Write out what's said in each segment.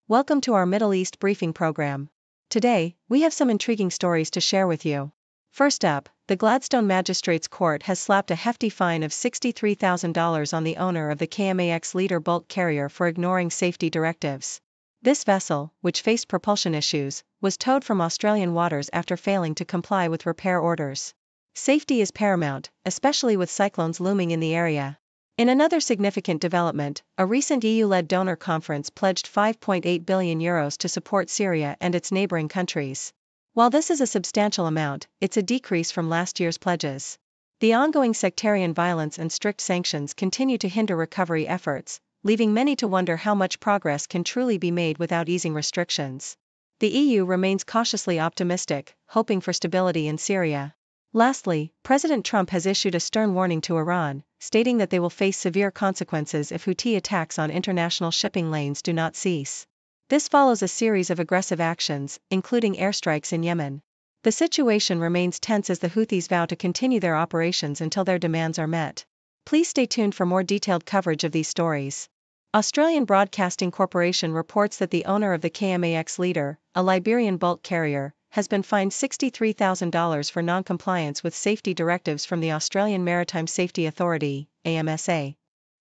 Welcome to our Middle East briefing program. Today, we have some intriguing stories to share with you. First up, the Gladstone Magistrates Court has slapped a hefty fine of $63,000 on the owner of the KMAX Leader bulk carrier for ignoring safety directives. This vessel, which faced propulsion issues, was towed from Australian waters after failing to comply with repair orders. Safety is paramount, especially with cyclones looming in the area. In another significant development, a recent EU-led donor conference pledged €5.8 billion to support Syria and its neighboring countries. While this is a substantial amount, it's a decrease from last year's pledges. The ongoing sectarian violence and strict sanctions continue to hinder recovery efforts, leaving many to wonder how much progress can truly be made without easing restrictions. The EU remains cautiously optimistic, hoping for stability in Syria. Lastly, President Trump has issued a stern warning to Iran, stating that they will face severe consequences if Houthi attacks on international shipping lanes do not cease. This follows a series of aggressive actions, including airstrikes in Yemen. The situation remains tense as the Houthis vow to continue their operations until their demands are met. Please stay tuned for more detailed coverage of these stories. Australian Broadcasting Corporation reports that the owner of the KMAX Leader, a Liberian bulk carrier, has been fined $63,000 for non-compliance with safety directives from the Australian Maritime Safety Authority, AMSA.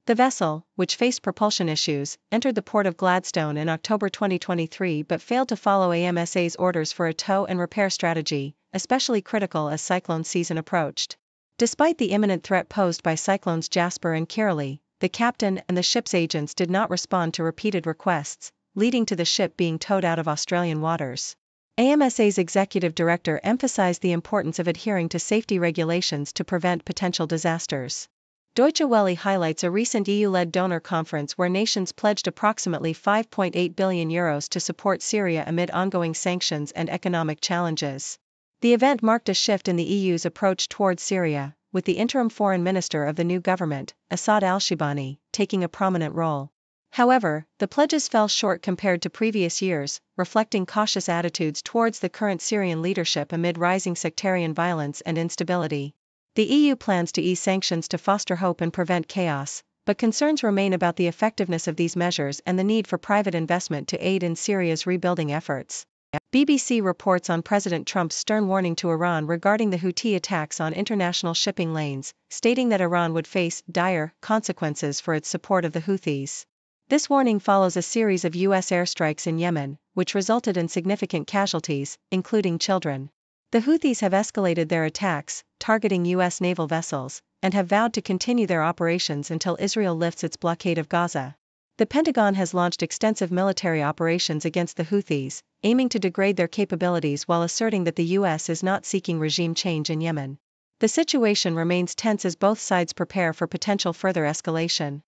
The vessel, which faced propulsion issues, entered the port of Gladstone in October 2023 but failed to follow AMSA's orders for a tow and repair strategy, especially critical as cyclone season approached. Despite the imminent threat posed by cyclones Jasper and Kirrily, the captain and the ship's agents did not respond to repeated requests, leading to the ship being towed out of Australian waters. AMSA's executive director emphasized the importance of adhering to safety regulations to prevent potential disasters. Deutsche Welle highlights a recent EU-led donor conference where nations pledged approximately €5.8 billion to support Syria amid ongoing sanctions and economic challenges. The event marked a shift in the EU's approach towards Syria, with the interim foreign minister of the new government, Asad al-Shibani, taking a prominent role. However, the pledges fell short compared to previous years, reflecting cautious attitudes towards the current Syrian leadership amid rising sectarian violence and instability. The EU plans to ease sanctions to foster hope and prevent chaos, but concerns remain about the effectiveness of these measures and the need for private investment to aid in Syria's rebuilding efforts. BBC reports on President Trump's stern warning to Iran regarding the Houthi attacks on international shipping lanes, stating that Iran would face dire consequences for its support of the Houthis. This warning follows a series of U.S. airstrikes in Yemen, which resulted in significant casualties, including children. The Houthis have escalated their attacks, targeting U.S. naval vessels, and have vowed to continue their operations until Israel lifts its blockade of Gaza. The Pentagon has launched extensive military operations against the Houthis, aiming to degrade their capabilities while asserting that the U.S. is not seeking regime change in Yemen. The situation remains tense as both sides prepare for potential further escalation.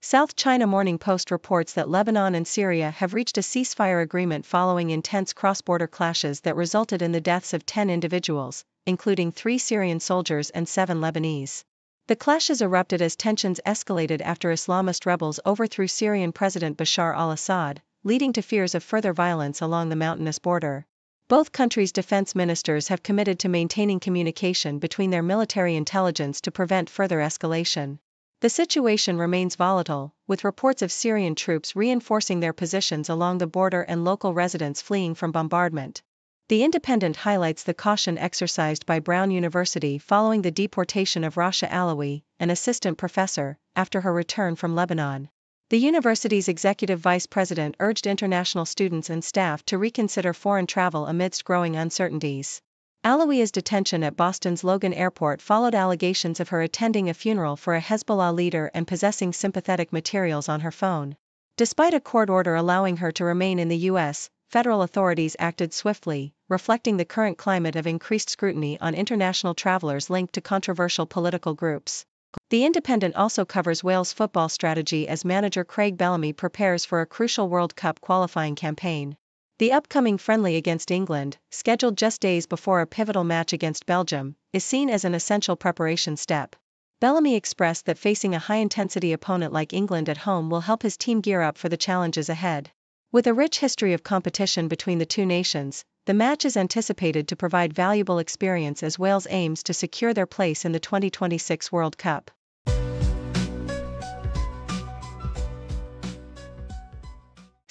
South China Morning Post reports that Lebanon and Syria have reached a ceasefire agreement following intense cross-border clashes that resulted in the deaths of 10 individuals, including 3 Syrian soldiers and 7 Lebanese. The clashes erupted as tensions escalated after Islamist rebels overthrew Syrian President Bashar al-Assad, leading to fears of further violence along the mountainous border. Both countries' defense ministers have committed to maintaining communication between their military intelligence to prevent further escalation. The situation remains volatile, with reports of Syrian troops reinforcing their positions along the border and local residents fleeing from bombardment. The Independent highlights the caution exercised by Brown University following the deportation of Rasha Alawi, an assistant professor, after her return from Lebanon. The university's executive vice president urged international students and staff to reconsider foreign travel amidst growing uncertainties. Alawi's detention at Boston's Logan Airport followed allegations of her attending a funeral for a Hezbollah leader and possessing sympathetic materials on her phone. Despite a court order allowing her to remain in the U.S., federal authorities acted swiftly, reflecting the current climate of increased scrutiny on international travelers linked to controversial political groups. The Independent also covers Wales' football strategy as manager Craig Bellamy prepares for a crucial World Cup qualifying campaign. The upcoming friendly against England, scheduled just days before a pivotal match against Belgium, is seen as an essential preparation step. Bellamy expressed that facing a high-intensity opponent like England at home will help his team gear up for the challenges ahead. With a rich history of competition between the two nations, the match is anticipated to provide valuable experience as Wales aims to secure their place in the 2026 World Cup.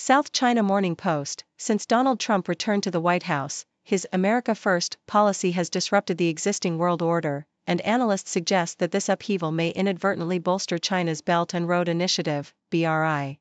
South China Morning Post, since Donald Trump returned to the White House, his America First policy has disrupted the existing world order, and analysts suggest that this upheaval may inadvertently bolster China's Belt and Road Initiative, BRI.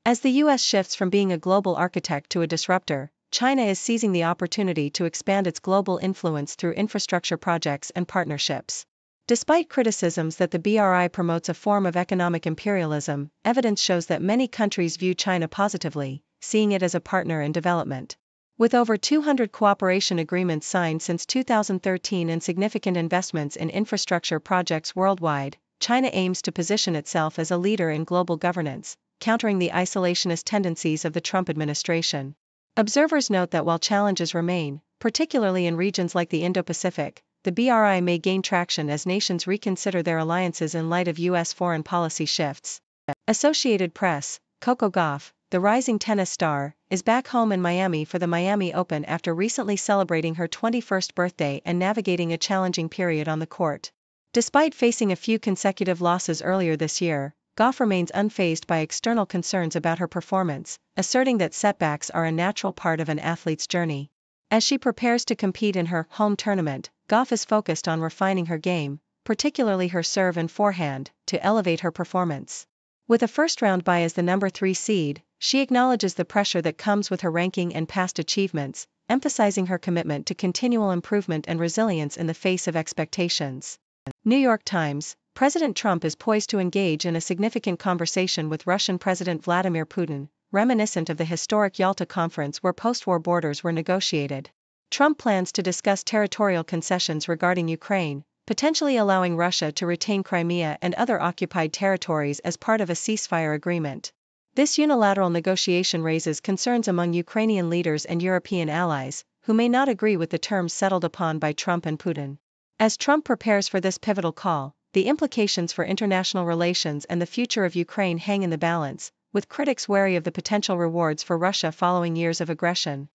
As the U.S. shifts from being a global architect to a disruptor, China is seizing the opportunity to expand its global influence through infrastructure projects and partnerships. Despite criticisms that the BRI promotes a form of economic imperialism, evidence shows that many countries view China positively, seeing it as a partner in development. With over 200 cooperation agreements signed since 2013 and significant investments in infrastructure projects worldwide, China aims to position itself as a leader in global governance, countering the isolationist tendencies of the Trump administration. Observers note that while challenges remain, particularly in regions like the Indo-Pacific, the BRI may gain traction as nations reconsider their alliances in light of U.S. foreign policy shifts. Associated Press, Coco Gauff, the rising tennis star, is back home in Miami for the Miami Open after recently celebrating her 21st birthday and navigating a challenging period on the court. Despite facing a few consecutive losses earlier this year, Gauff remains unfazed by external concerns about her performance, asserting that setbacks are a natural part of an athlete's journey. As she prepares to compete in her home tournament, Gauff is focused on refining her game, particularly her serve and forehand, to elevate her performance. With a first-round bye as the number 3 seed, she acknowledges the pressure that comes with her ranking and past achievements, emphasizing her commitment to continual improvement and resilience in the face of expectations. New York Times, President Trump is poised to engage in a significant conversation with Russian President Vladimir Putin, reminiscent of the historic Yalta Conference where post-war borders were negotiated. Trump plans to discuss territorial concessions regarding Ukraine, potentially allowing Russia to retain Crimea and other occupied territories as part of a ceasefire agreement. This unilateral negotiation raises concerns among Ukrainian leaders and European allies, who may not agree with the terms settled upon by Trump and Putin. As Trump prepares for this pivotal call, the implications for international relations and the future of Ukraine hang in the balance, with critics wary of the potential rewards for Russia following years of aggression.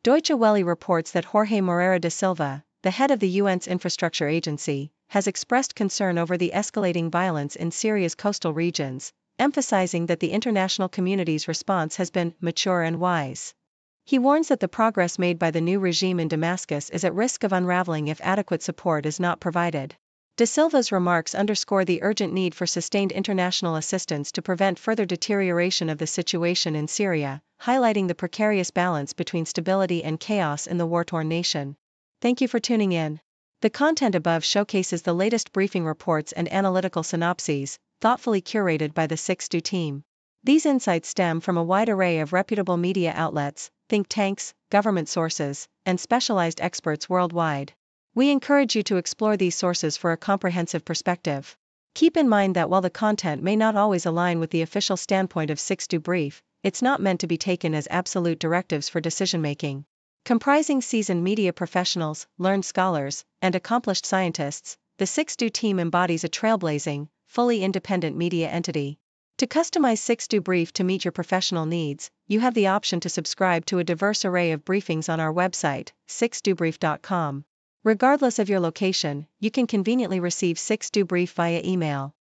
Deutsche Welle reports that Jorge Moreira da Silva, the head of the UN's infrastructure agency, has expressed concern over the escalating violence in Syria's coastal regions, emphasizing that the international community's response has been mature and wise. He warns that the progress made by the new regime in Damascus is at risk of unraveling if adequate support is not provided. Da Silva's remarks underscore the urgent need for sustained international assistance to prevent further deterioration of the situation in Syria, highlighting the precarious balance between stability and chaos in the war-torn nation. Thank you for tuning in. The content above showcases the latest briefing reports and analytical synopses, thoughtfully curated by the 6Do team. These insights stem from a wide array of reputable media outlets, think tanks, government sources, and specialized experts worldwide. We encourage you to explore these sources for a comprehensive perspective. Keep in mind that while the content may not always align with the official standpoint of 6Do Brief, it's not meant to be taken as absolute directives for decision-making. Comprising seasoned media professionals, learned scholars, and accomplished scientists, the 6Do team embodies a trailblazing, fully independent media entity. To customize 6Do Brief to meet your professional needs, you have the option to subscribe to a diverse array of briefings on our website, 6dobrief.com. Regardless of your location, you can conveniently receive 6Do Brief via email.